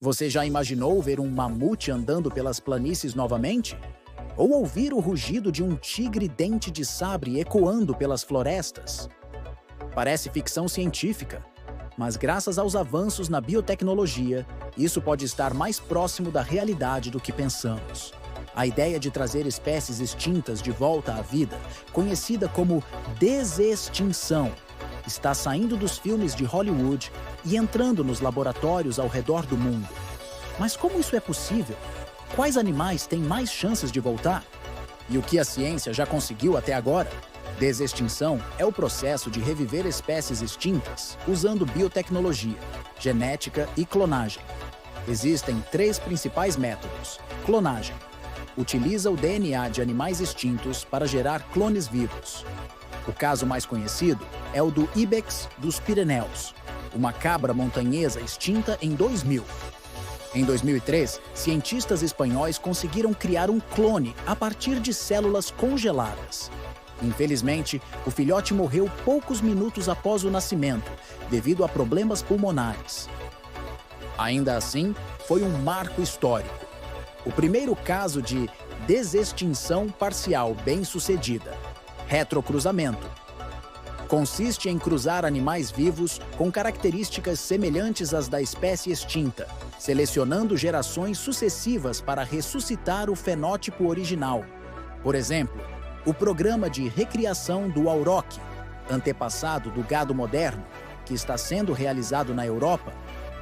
Você já imaginou ver um mamute andando pelas planícies novamente? Ou ouvir o rugido de um tigre dente de sabre ecoando pelas florestas? Parece ficção científica, mas graças aos avanços na biotecnologia, isso pode estar mais próximo da realidade do que pensamos. A ideia de trazer espécies extintas de volta à vida, conhecida como desextinção, está saindo dos filmes de Hollywood e entrando nos laboratórios ao redor do mundo. Mas como isso é possível? Quais animais têm mais chances de voltar? E o que a ciência já conseguiu até agora? Desextinção é o processo de reviver espécies extintas usando biotecnologia, genética e clonagem. Existem três principais métodos. Clonagem. Utiliza o DNA de animais extintos para gerar clones vivos. O caso mais conhecido é o do Ibex dos Pirineus, uma cabra montanhesa extinta em 2000. Em 2003, cientistas espanhóis conseguiram criar um clone a partir de células congeladas. Infelizmente, o filhote morreu poucos minutos após o nascimento, devido a problemas pulmonares. Ainda assim, foi um marco histórico. O primeiro caso de desextinção parcial bem-sucedida. Retrocruzamento. Consiste em cruzar animais vivos com características semelhantes às da espécie extinta, selecionando gerações sucessivas para ressuscitar o fenótipo original. Por exemplo, o programa de recriação do auroch, antepassado do gado moderno, que está sendo realizado na Europa,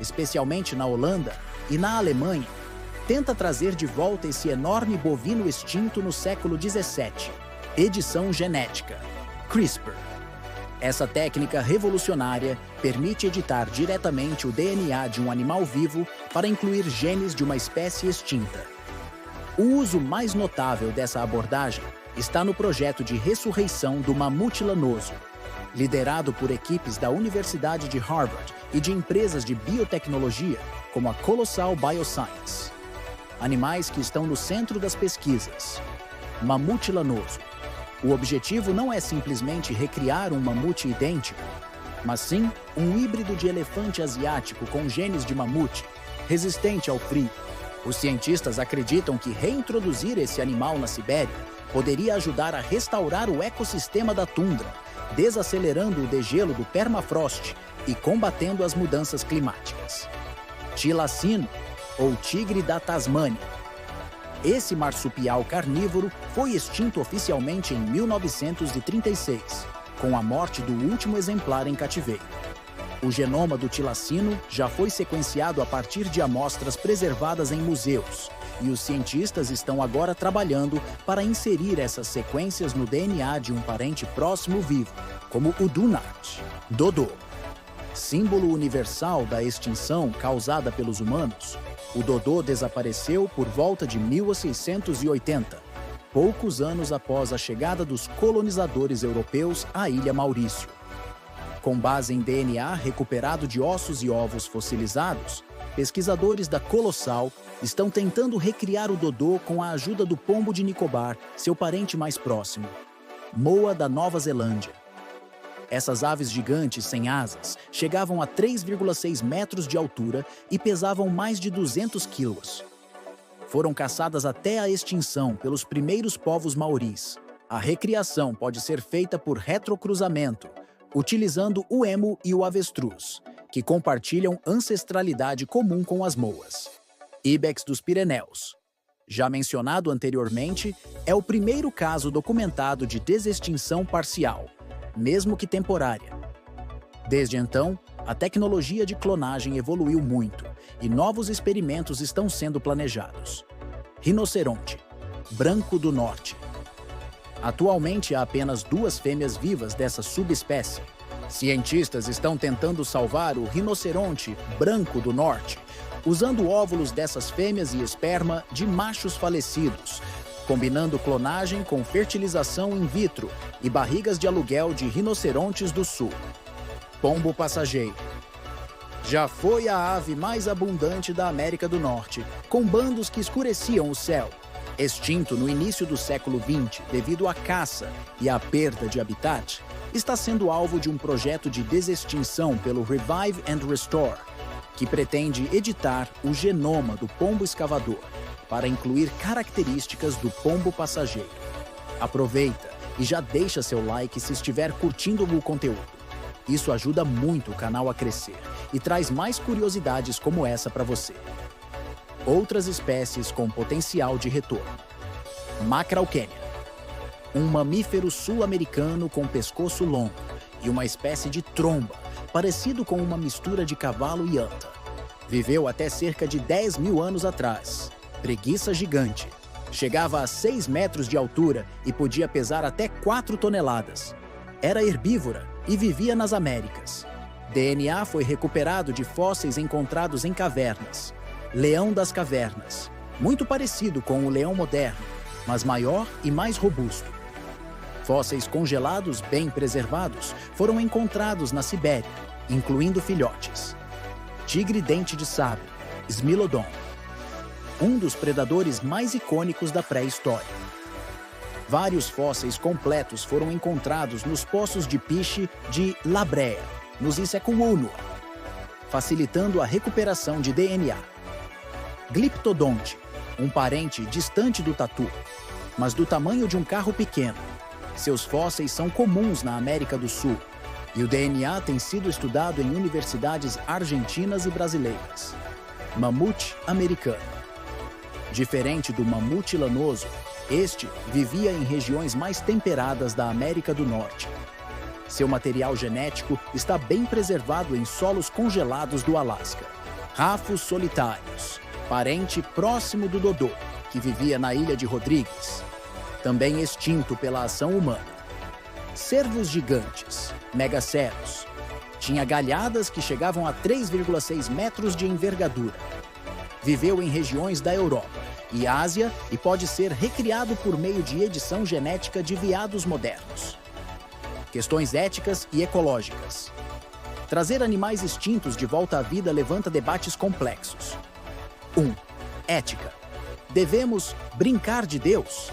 especialmente na Holanda e na Alemanha, tenta trazer de volta esse enorme bovino extinto no século XVII. Edição genética, CRISPR. Essa técnica revolucionária permite editar diretamente o DNA de um animal vivo para incluir genes de uma espécie extinta. O uso mais notável dessa abordagem está no projeto de ressurreição do mamute lanoso, liderado por equipes da Universidade de Harvard e de empresas de biotecnologia como a Colossal Bioscience. Animais que estão no centro das pesquisas. Mamute lanoso. O objetivo não é simplesmente recriar um mamute idêntico, mas sim um híbrido de elefante asiático com genes de mamute, resistente ao frio. Os cientistas acreditam que reintroduzir esse animal na Sibéria poderia ajudar a restaurar o ecossistema da tundra, desacelerando o degelo do permafrost e combatendo as mudanças climáticas. Tilacino, ou tigre da Tasmânia. Esse marsupial carnívoro foi extinto oficialmente em 1936, com a morte do último exemplar em cativeiro. O genoma do tilacino já foi sequenciado a partir de amostras preservadas em museus, e os cientistas estão agora trabalhando para inserir essas sequências no DNA de um parente próximo vivo, como o Dunart, Dodô. Símbolo universal da extinção causada pelos humanos, o dodô desapareceu por volta de 1680, poucos anos após a chegada dos colonizadores europeus à Ilha Maurício. Com base em DNA recuperado de ossos e ovos fossilizados, pesquisadores da Colossal estão tentando recriar o dodô com a ajuda do pombo de Nicobar, seu parente mais próximo, moa da Nova Zelândia. Essas aves gigantes sem asas chegavam a 3,6 metros de altura e pesavam mais de 200 quilos. Foram caçadas até a extinção pelos primeiros povos maoris. A recriação pode ser feita por retrocruzamento, utilizando o emu e o avestruz, que compartilham ancestralidade comum com as moas. Ibex dos Pirineus. Já mencionado anteriormente, é o primeiro caso documentado de desextinção parcial, mesmo que temporária. Desde então, a tecnologia de clonagem evoluiu muito e novos experimentos estão sendo planejados. Rinoceronte, branco do norte. Atualmente há apenas 2 fêmeas vivas dessa subespécie. Cientistas estão tentando salvar o rinoceronte branco do norte, usando óvulos dessas fêmeas e esperma de machos falecidos, combinando clonagem com fertilização in vitro e barrigas de aluguel de rinocerontes do sul. Pombo passageiro. Já foi a ave mais abundante da América do Norte, com bandos que escureciam o céu. Extinto no início do século XX devido à caça e à perda de habitat, está sendo alvo de um projeto de desextinção pelo Revive and Restore. que pretende editar o genoma do pombo escavador para incluir características do pombo passageiro. Aproveita e já deixa seu like se estiver curtindo o conteúdo. Isso ajuda muito o canal a crescer e traz mais curiosidades como essa para você. Outras espécies com potencial de retorno. Macrauchenia, um mamífero sul-americano com pescoço longo e uma espécie de tromba, parecido com uma mistura de cavalo e anta. Viveu até cerca de 10 mil anos atrás. Preguiça gigante. Chegava a 6 metros de altura e podia pesar até 4 toneladas. Era herbívora e vivia nas Américas. DNA foi recuperado de fósseis encontrados em cavernas. Leão das cavernas, muito parecido com o leão moderno, mas maior e mais robusto. Fósseis congelados bem preservados foram encontrados na Sibéria, incluindo filhotes. Tigre-dente de sabre, Smilodon, um dos predadores mais icônicos da pré-história. Vários fósseis completos foram encontrados nos poços de piche de La Brea, nos Issaquahânua, facilitando a recuperação de DNA. Glyptodonte, um parente distante do tatu, mas do tamanho de um carro pequeno. Seus fósseis são comuns na América do Sul, e o DNA tem sido estudado em universidades argentinas e brasileiras. Mamute americano. Diferente do mamute lanoso, este vivia em regiões mais temperadas da América do Norte. Seu material genético está bem preservado em solos congelados do Alasca. Rafos solitários, parente próximo do dodô, que vivia na ilha de Rodrigues, também extinto pela ação humana. Cervos gigantes, megaceros. Tinha galhadas que chegavam a 3,6 metros de envergadura. Viveu em regiões da Europa e Ásia e pode ser recriado por meio de edição genética de veados modernos. Questões éticas e ecológicas. Trazer animais extintos de volta à vida levanta debates complexos. 1. Ética. Devemos brincar de Deus?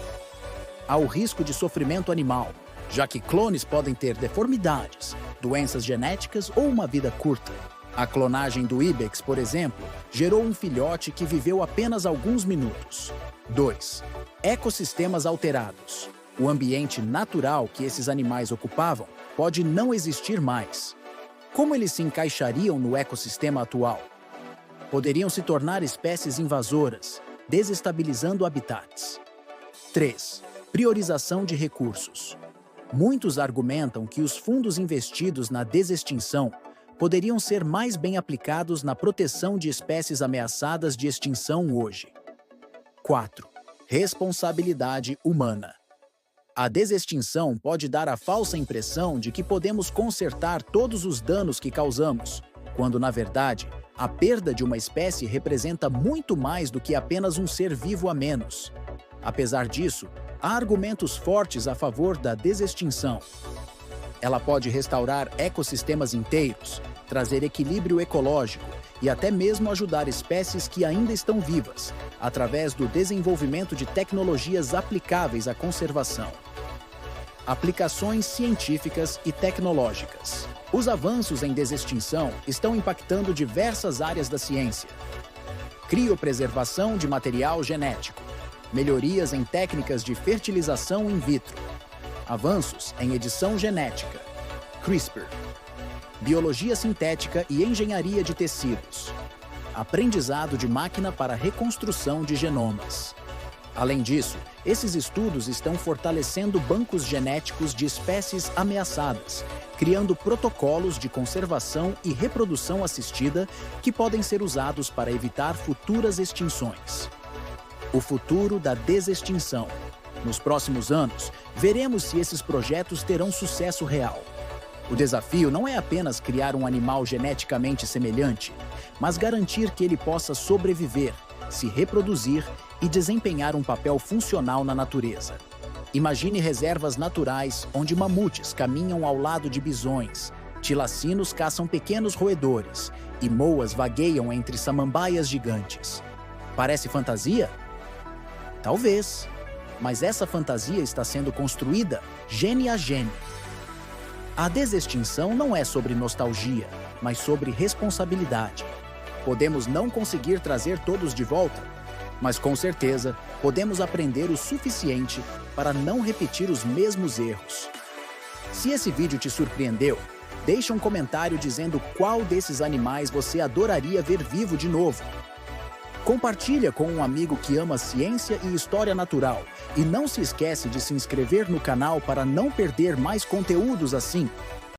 Há o risco de sofrimento animal, já que clones podem ter deformidades, doenças genéticas ou uma vida curta. A clonagem do Ibex, por exemplo, gerou um filhote que viveu apenas alguns minutos. 2. Ecossistemas alterados. O ambiente natural que esses animais ocupavam pode não existir mais. Como eles se encaixariam no ecossistema atual? Poderiam se tornar espécies invasoras, desestabilizando habitats. 3. Priorização de recursos. Muitos argumentam que os fundos investidos na desextinção poderiam ser mais bem aplicados na proteção de espécies ameaçadas de extinção hoje. 4. Responsabilidade humana. A desextinção pode dar a falsa impressão de que podemos consertar todos os danos que causamos, quando, na verdade, a perda de uma espécie representa muito mais do que apenas um ser vivo a menos. Apesar disso, há argumentos fortes a favor da desextinção. Ela pode restaurar ecossistemas inteiros, trazer equilíbrio ecológico e até mesmo ajudar espécies que ainda estão vivas, através do desenvolvimento de tecnologias aplicáveis à conservação. Aplicações científicas e tecnológicas. Os avanços em desextinção estão impactando diversas áreas da ciência. Criopreservação de material genético. Melhorias em técnicas de fertilização in vitro. Avanços em edição genética. CRISPR. Biologia sintética e engenharia de tecidos. Aprendizado de máquina para reconstrução de genomas. Além disso, esses estudos estão fortalecendo bancos genéticos de espécies ameaçadas, criando protocolos de conservação e reprodução assistida que podem ser usados para evitar futuras extinções. O futuro da desextinção. Nos próximos anos, veremos se esses projetos terão sucesso real. O desafio não é apenas criar um animal geneticamente semelhante, mas garantir que ele possa sobreviver, se reproduzir e desempenhar um papel funcional na natureza. Imagine reservas naturais onde mamutes caminham ao lado de bisões, tilacinos caçam pequenos roedores e moas vagueiam entre samambaias gigantes. Parece fantasia? Talvez, mas essa fantasia está sendo construída gene a gene. A desextinção não é sobre nostalgia, mas sobre responsabilidade. Podemos não conseguir trazer todos de volta, mas com certeza podemos aprender o suficiente para não repetir os mesmos erros. Se esse vídeo te surpreendeu, deixa um comentário dizendo qual desses animais você adoraria ver vivo de novo. Compartilha com um amigo que ama ciência e história natural. E não se esquece de se inscrever no canal para não perder mais conteúdos assim.